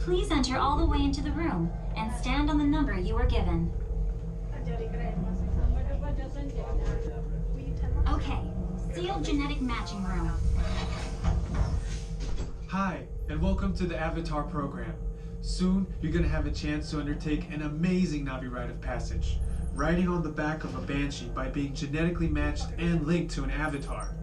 Please enter all the way into the room and stand on the number you were given. Okay, sealed genetic matching room. Hi, and welcome to the Avatar program. Soon, you're going to have a chance to undertake an amazing Navi rite of passage, riding on the back of a Banshee by being genetically matched and linked to an avatar.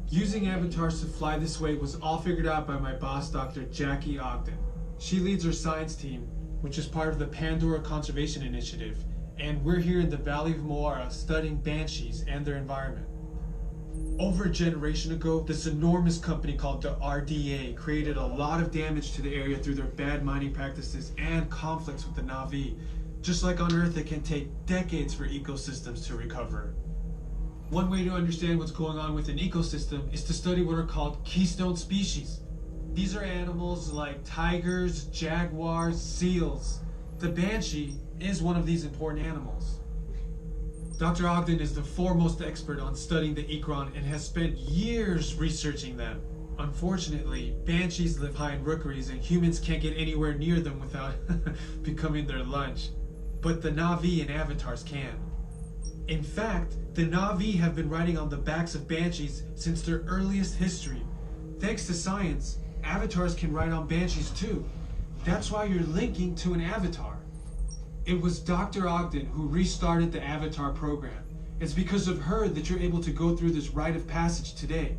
Using avatars to fly this way was all figured out by my boss, Dr. Jackie Ogden. She leads our science team, which is part of the Pandora Conservation Initiative, and we're here in the Valley of Moara studying banshees and their environment. Over a generation ago, this enormous company called the RDA created a lot of damage to the area through their bad mining practices and conflicts with the Navi. Just like on Earth, it can take decades for ecosystems to recover. One way to understand what's going on with an ecosystem is to study what are called keystone species. These are animals like tigers, jaguars, seals. The banshee is one of these important animals. Dr. Ogden is the foremost expert on studying the Ikran and has spent years researching them. Unfortunately, banshees live high in rookeries and humans can't get anywhere near them without becoming their lunch. But the Navi and avatars can. In fact, the Navi have been riding on the backs of banshees since their earliest history. Thanks to science, avatars can ride on banshees too. That's why you're linking to an avatar. It was Dr. Ogden who restarted the Avatar program. It's because of her that you're able to go through this rite of passage today.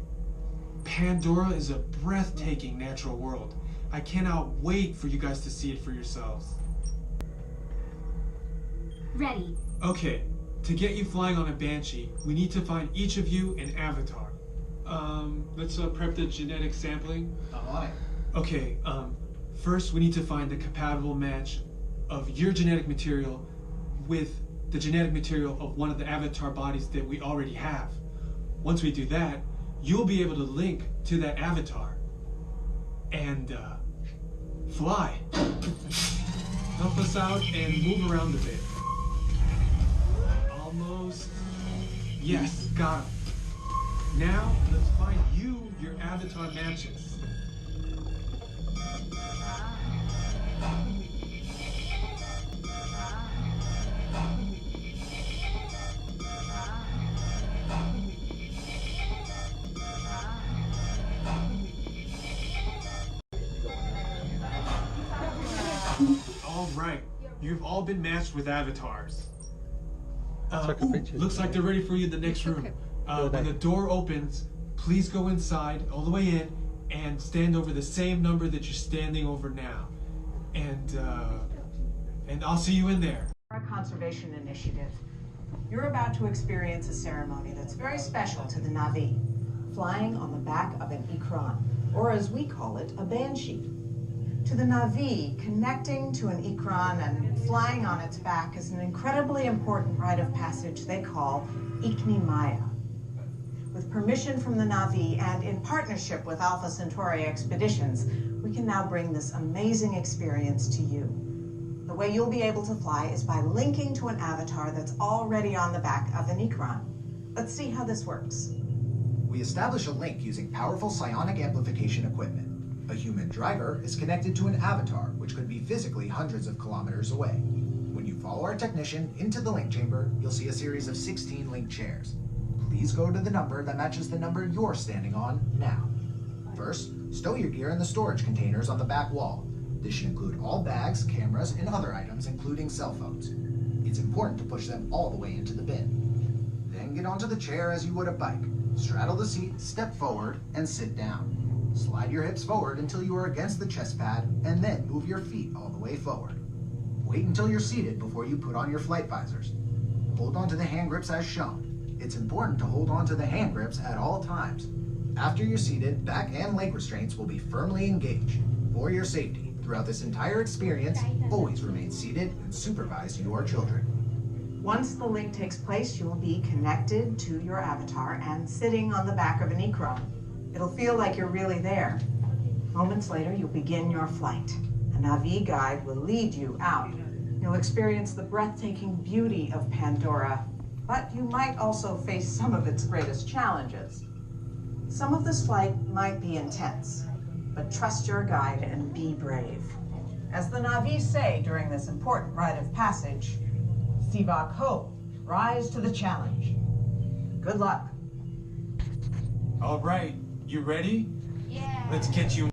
Pandora is a breathtaking natural world. I cannot wait for you guys to see it for yourselves. Ready. Okay, to get you flying on a Banshee, we need to find each of you an avatar. Let's prep the genetic sampling. On it. Okay, first we need to find the compatible match of your genetic material with the genetic material of one of the avatar bodies that we already have. Once we do that, you'll be able to link to that avatar and fly. Help us out and move around a bit. Almost. Yes, got him. Now, let's find you your avatar matches. All right, you've all been matched with avatars. Looks like they're ready for you in the next room. When the door opens, please go inside, all the way in, and stand over the same number that you're standing over now. And I'll see you in there. Conservation Initiative. You're about to experience a ceremony that's very special to the Navi, flying on the back of an Ikran, or as we call it, a Banshee. To the Navi, connecting to an Ikran and flying on its back is an incredibly important rite of passage they call Ikni Maya. With permission from the Navi and in partnership with Alpha Centauri Expeditions, we can now bring this amazing experience to you. The way you'll be able to fly is by linking to an avatar that's already on the back of an Ikran. Let's see how this works. We establish a link using powerful psionic amplification equipment. A human driver is connected to an avatar, which could be physically hundreds of kilometers away. When you follow our technician into the link chamber, you'll see a series of 16 link chairs. Please go to the number that matches the number you're standing on now. First, stow your gear in the storage containers on the back wall. This should include all bags, cameras, and other items, including cell phones. It's important to push them all the way into the bin. Then get onto the chair as you would a bike. Straddle the seat, step forward, and sit down. Slide your hips forward until you are against the chest pad, and then move your feet all the way forward. Wait until you're seated before you put on your flight visors. Hold on to the hand grips as shown. It's important to hold on to the hand grips at all times. After you're seated, back and leg restraints will be firmly engaged. For your safety, throughout this entire experience, always remain seated and supervise your children. Once the link takes place, you will be connected to your avatar and sitting on the back of an Ikran. It'll feel like you're really there. Moments later, you'll begin your flight. A Navi guide will lead you out. You'll experience the breathtaking beauty of Pandora, but you might also face some of its greatest challenges. Some of this flight might be intense, but trust your guide and be brave. As the Na'vi say during this important rite of passage, Sivak Ho, rise to the challenge. Good luck. All right, you ready? Yeah. Let's get you